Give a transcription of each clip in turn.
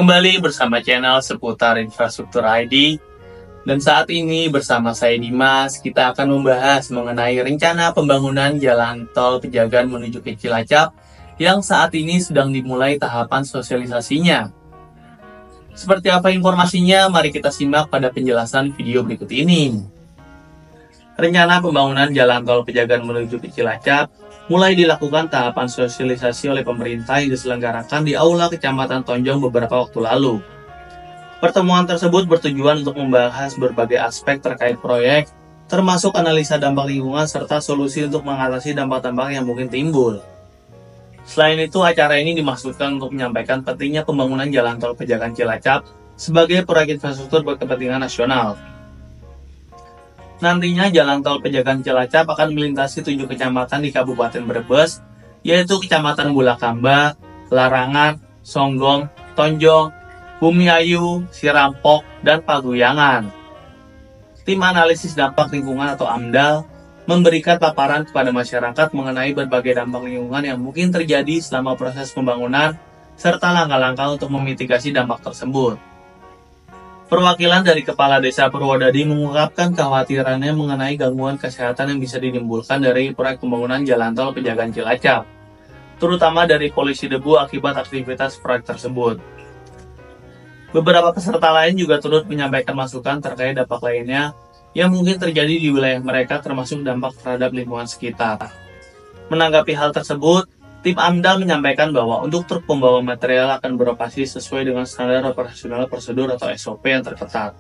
Kembali bersama channel seputar infrastruktur ID. Dan saat ini bersama saya Dimas, kita akan membahas mengenai rencana pembangunan jalan tol Pejagan menuju ke Cilacap yang saat ini sedang dimulai tahapan sosialisasinya. Seperti apa informasinya? Mari kita simak pada penjelasan video berikut ini. Rencana pembangunan jalan tol Pejagan menuju ke Cilacap mulai dilakukan tahapan sosialisasi oleh pemerintah yang diselenggarakan di Aula Kecamatan Tonjong beberapa waktu lalu. Pertemuan tersebut bertujuan untuk membahas berbagai aspek terkait proyek, termasuk analisa dampak lingkungan serta solusi untuk mengatasi dampak-dampak yang mungkin timbul. Selain itu, acara ini dimaksudkan untuk menyampaikan pentingnya pembangunan jalan tol Pejagan Cilacap sebagai proyek infrastruktur berkepentingan nasional. Nantinya jalan tol Pejagan Cilacap akan melintasi 7 kecamatan di Kabupaten Brebes, yaitu Kecamatan Bulakamba, Larangan, Songgong, Tonjong, Bumiayu, Sirampok, dan Paguyangan. Tim analisis dampak lingkungan atau AMDAL memberikan paparan kepada masyarakat mengenai berbagai dampak lingkungan yang mungkin terjadi selama proses pembangunan, serta langkah-langkah untuk memitigasi dampak tersebut. Perwakilan dari Kepala Desa Purwodadi mengungkapkan kekhawatirannya mengenai gangguan kesehatan yang bisa ditimbulkan dari proyek pembangunan jalan tol Pejagan Cilacap, terutama dari polusi debu akibat aktivitas proyek tersebut. Beberapa peserta lain juga turut menyampaikan masukan terkait dampak lainnya yang mungkin terjadi di wilayah mereka, termasuk dampak terhadap lingkungan sekitar. Menanggapi hal tersebut, tim AMDAL menyampaikan bahwa untuk truk pembawa material akan beroperasi sesuai dengan standar operasional prosedur atau SOP yang terketat.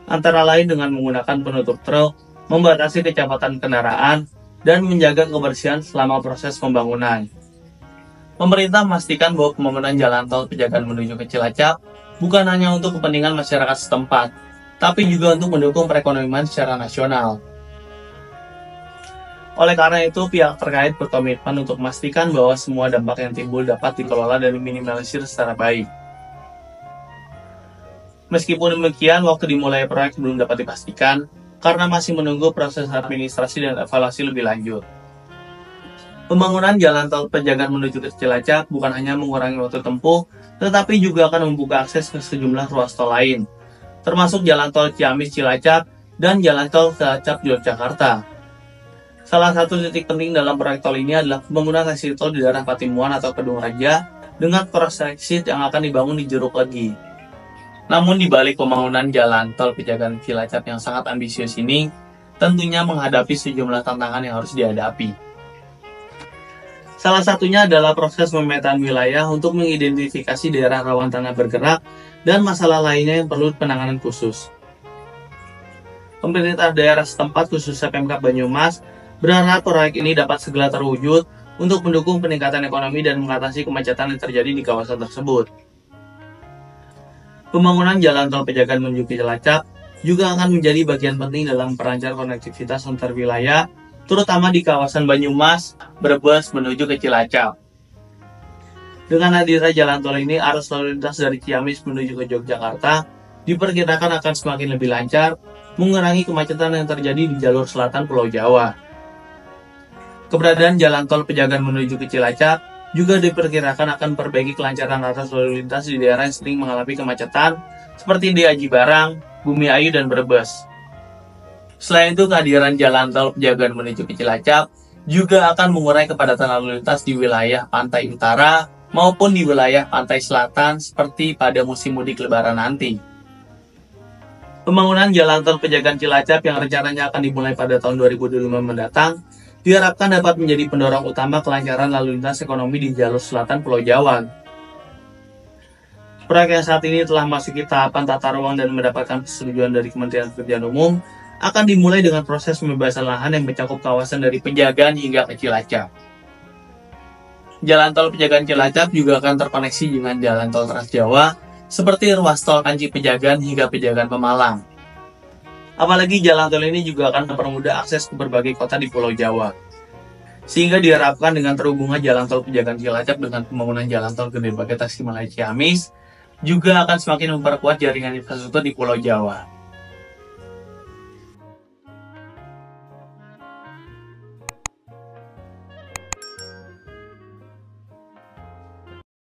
Antara lain dengan menggunakan penutup truk, membatasi kecepatan kendaraan, dan menjaga kebersihan selama proses pembangunan. Pemerintah memastikan bahwa pembangunan jalan tol Pejagan menuju ke Cilacap bukan hanya untuk kepentingan masyarakat setempat, tapi juga untuk mendukung perekonomian secara nasional. Oleh karena itu, pihak terkait berkomitmen untuk memastikan bahwa semua dampak yang timbul dapat dikelola dan diminimalisir secara baik. Meskipun demikian, waktu dimulai proyek belum dapat dipastikan karena masih menunggu proses administrasi dan evaluasi lebih lanjut. Pembangunan jalan tol Pejagan menuju ke Cilacap bukan hanya mengurangi waktu tempuh, tetapi juga akan membuka akses ke sejumlah ruas tol lain, termasuk jalan tol Ciamis Cilacap dan jalan tol Cilacap Yogyakarta. Salah satu titik penting dalam proyek tol ini adalah pembangunan exit tol di daerah Patimuan atau Kedung Raja dengan cross exit yang akan dibangun di Jeruk Legi. Namun di balik pembangunan jalan tol Pejagan Cilacap yang sangat ambisius ini, tentunya menghadapi sejumlah tantangan yang harus dihadapi. Salah satunya adalah proses pemetaan wilayah untuk mengidentifikasi daerah rawan tanah bergerak dan masalah lainnya yang perlu penanganan khusus. Pemerintah daerah setempat khususnya Pemkab Banyumas berharap proyek ini dapat segera terwujud untuk mendukung peningkatan ekonomi dan mengatasi kemacetan yang terjadi di kawasan tersebut. Pembangunan jalan tol Pejagan menuju ke Cilacap juga akan menjadi bagian penting dalam perancar konektivitas antar wilayah, terutama di kawasan Banyumas, Brebes menuju ke Cilacap. Dengan hadirnya jalan tol ini, arus lalu lintas dari Ciamis menuju ke Yogyakarta diperkirakan akan semakin lebih lancar, mengurangi kemacetan yang terjadi di jalur selatan Pulau Jawa. Keberadaan jalan tol Pejagan menuju ke Cilacap juga diperkirakan akan memperbaiki kelancaran arus lalu lintas di daerah yang sering mengalami kemacetan, seperti di Aji Barang, Bumiayu, dan Brebes. Selain itu, kehadiran jalan tol Pejagan menuju ke Cilacap juga akan mengurai kepadatan lalu lintas di wilayah pantai utara maupun di wilayah pantai selatan seperti pada musim mudik lebaran nanti. Pembangunan jalan tol Pejagan Cilacap yang rencananya akan dimulai pada tahun 2025 mendatang diharapkan dapat menjadi pendorong utama kelancaran lalu lintas ekonomi di jalur selatan Pulau Jawa. Proyek yang saat ini telah memasuki tahapan tata ruang dan mendapatkan persetujuan dari Kementerian Pekerjaan Umum akan dimulai dengan proses pembebasan lahan yang mencakup kawasan dari Pejagan hingga ke Cilacap. Jalan tol Pejagan Cilacap juga akan terkoneksi dengan jalan tol Trans Jawa seperti ruas tol Kanci Pejagan hingga Pejagan Pemalang. Apalagi jalan tol ini juga akan mempermudah akses ke berbagai kota di Pulau Jawa. Sehingga diharapkan dengan terhubungnya jalan tol Pejagan Cilacap dengan pembangunan jalan tol Gede Bage Tasikmalaya Ciamis juga akan semakin memperkuat jaringan infrastruktur di Pulau Jawa.